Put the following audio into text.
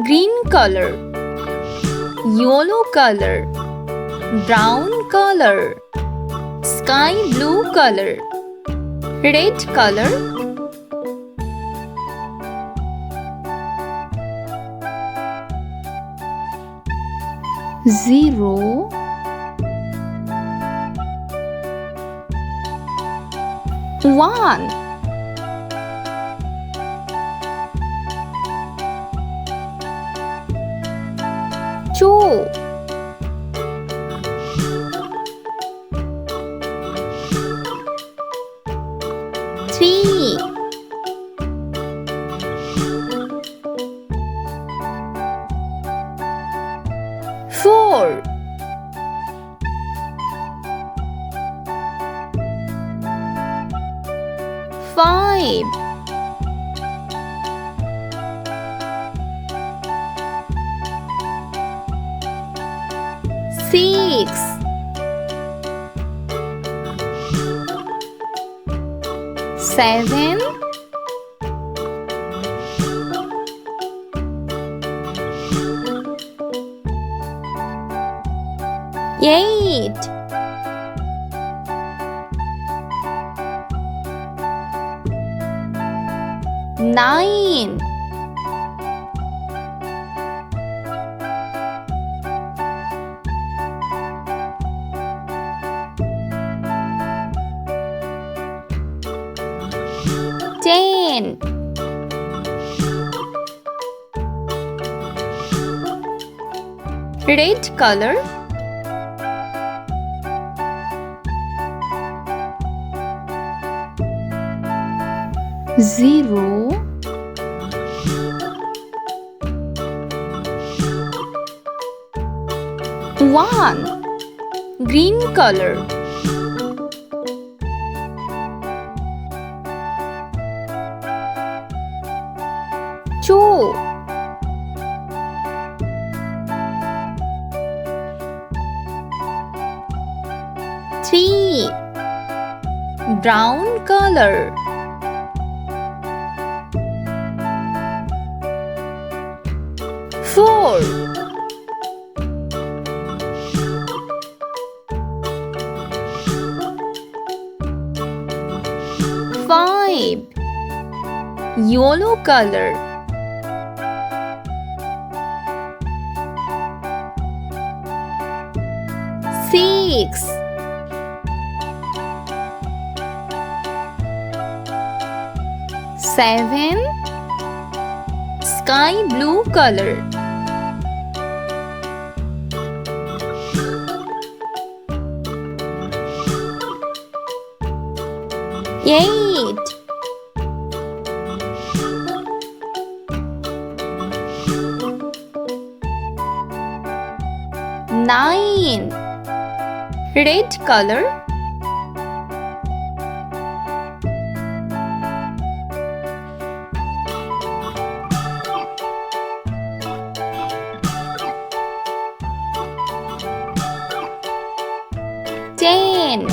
green color, yellow color, brown color, sky blue color, red color, zero, one, two, three, four, five, six, seven, eight, nine, 10, 'Red color, zero, one, green color, two, three, brown color, four, five, yellow color, six, seven, sky blue color, eight, nine, red color, 10,